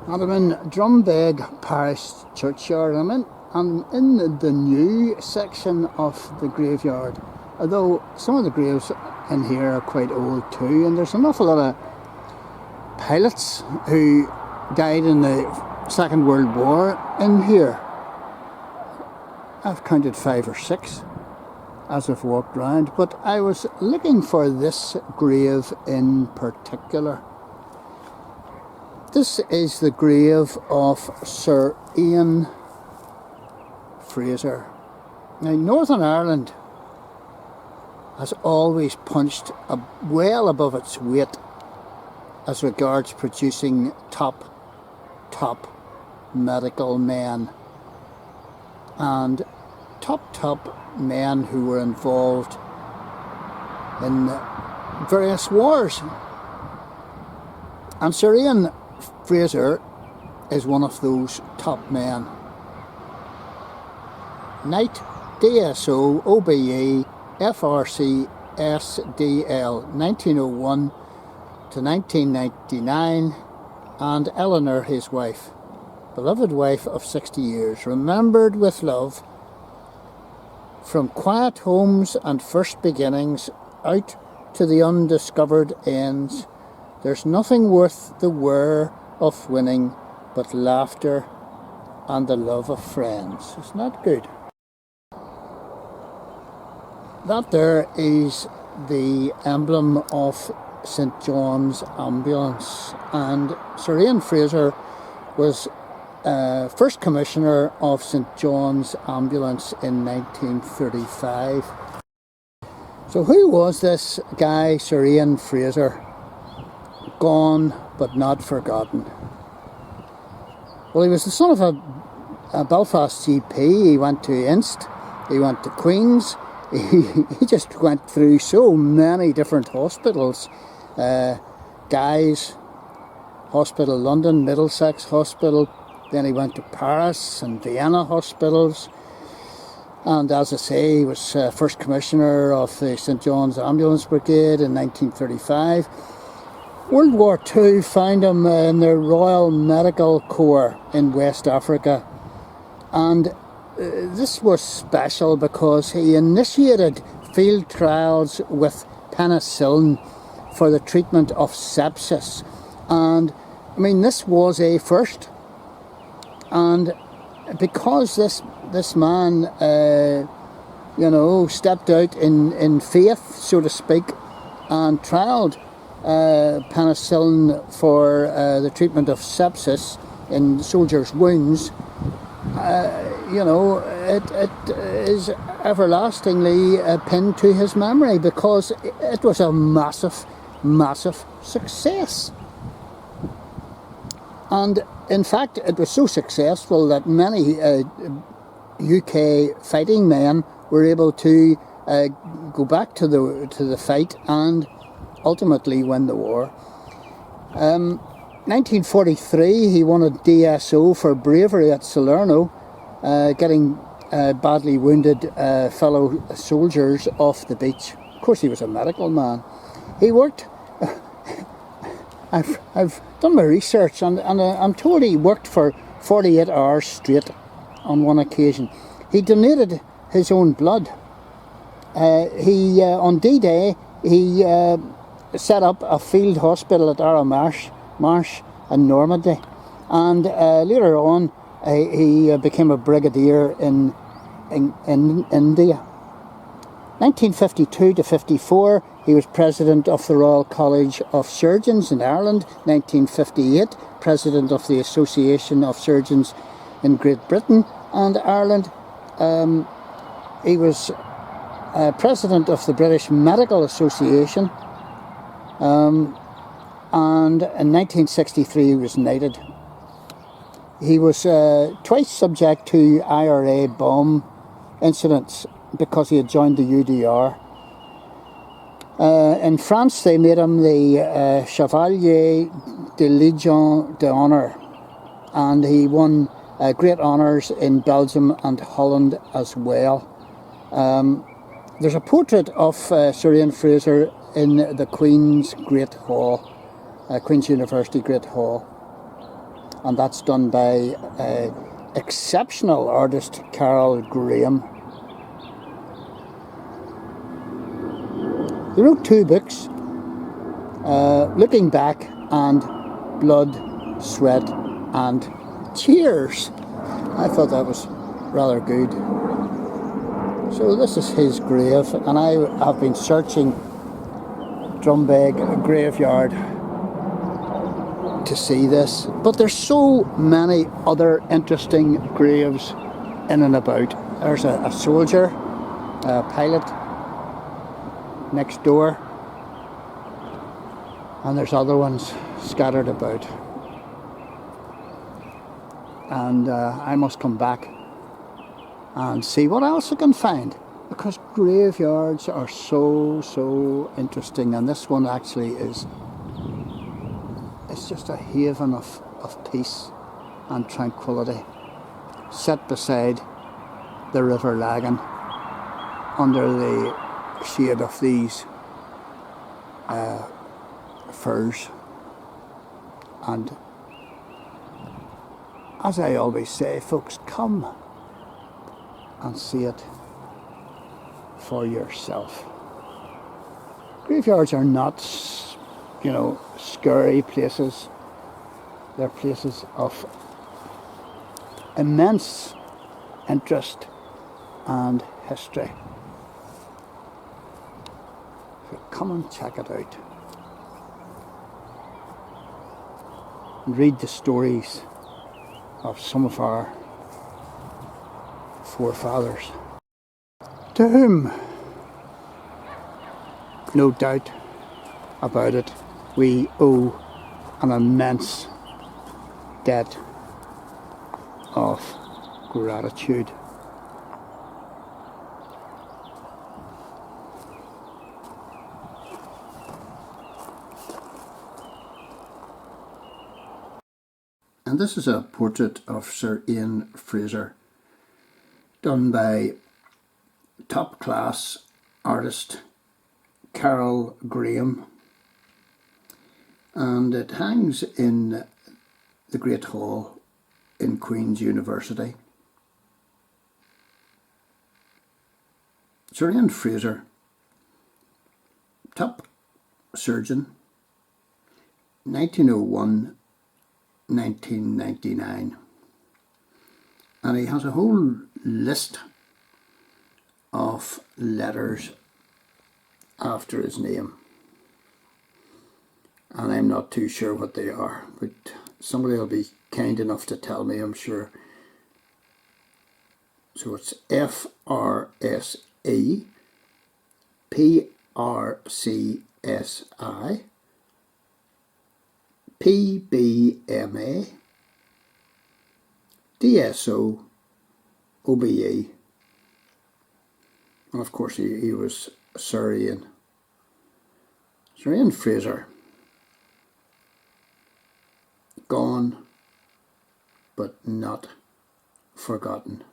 And I'm in Drumbeg Parish Church. I'm in the new section of the graveyard, although some of the graves in here are quite old too, and there's an awful lot of pilots who died in the Second World War in here. I've counted 5 or 6 as I've walked round, but I was looking for this grave in particular. This is the grave of Sir Ian Frazer. Now, Northern Ireland has always punched well above its weight as regards producing top medical men and top men who were involved in various wars. And Sir Ian Frazer is one of those top men. Knight, DSO, OBE, FRSE, SDL, 1901 to 1999, and Eleanor, his wife, beloved wife of 60 years, remembered with love, from quiet homes and first beginnings out to the undiscovered ends. There's nothing worth the whir of winning but laughter and the love of friends. Isn't that good? That there is the emblem of St John's Ambulance, and Sir Ian Frazer was first commissioner of St John's Ambulance in 1935. So who was this guy, Sir Ian Frazer? Gone but not forgotten. Well, he was the son of a Belfast GP. He went to Inst, he went to Queen's, he just went through so many different hospitals. Guy's Hospital London, Middlesex Hospital, then he went to Paris and Vienna hospitals, and as I say, he was first commissioner of the St John's Ambulance Brigade in 1935. World War II found him in the Royal Medical Corps in West Africa, and this was special because he initiated field trials with penicillin for the treatment of sepsis, and I mean, this was a first. And because this man stepped out in faith, so to speak, and trialled penicillin for the treatment of sepsis in soldiers' wounds, it is everlastingly pinned to his memory because it was a massive success. And in fact, it was so successful that many UK fighting men were able to go back to the fight and ultimately win the war. 1943, he won a DSO for bravery at Salerno, getting badly wounded fellow soldiers off the beach. Of course, he was a medical man. He worked. I've done my research, and I'm told he worked for 48 hours straight on one occasion. He donated his own blood. On D-Day, he set up a field hospital at Marsh in Normandy, and later on he became a brigadier in India. 1952 to 54, he was president of the Royal College of Surgeons in Ireland. 1958, president of the Association of Surgeons in Great Britain and Ireland. He was president of the British Medical Association. And in 1963, he was knighted. He was twice subject to IRA bomb incidents because he had joined the UDR. In France, they made him the Chevalier de Légion d'Honneur, and he won great honours in Belgium and Holland as well. There's a portrait of Sir Ian Frazer in the Queen's Great Hall, Queen's University Great Hall. and that's done by exceptional artist Carol Graham. He wrote 2 books, Looking Back and Blood, Sweat and Tears. I thought that was rather good. So this is his grave, and I have been searching Drumbeg graveyard to see this, but there's so many other interesting graves in and about. There's a soldier, a pilot next door, and there's other ones scattered about, and I must come back and see what else I can find, because graveyards are so interesting, and this one actually is, it's just a haven of peace and tranquility, set beside the river Lagan, under the shade of these firs. And as I always say, folks, come and see it for yourself. Graveyards are not, you know, scary places. They're places of immense interest and history. So come and check it out and read the stories of some of our forefathers, to whom, no doubt about it, we owe an immense debt of gratitude. And this is a portrait of Sir Ian Frazer, done by top class artist Carol Graham, and it hangs in the Great Hall in Queen's University. Sir Ian Frazer, top surgeon, 1901-1999, and he has a whole list of letters after his name, and I'm not too sure what they are, but somebody will be kind enough to tell me, I'm sure. So it's FRSE, PRCSI, PBMA, DSO, OBE, and of course he was Sir Ian. Sir Ian Frazer, gone but not forgotten.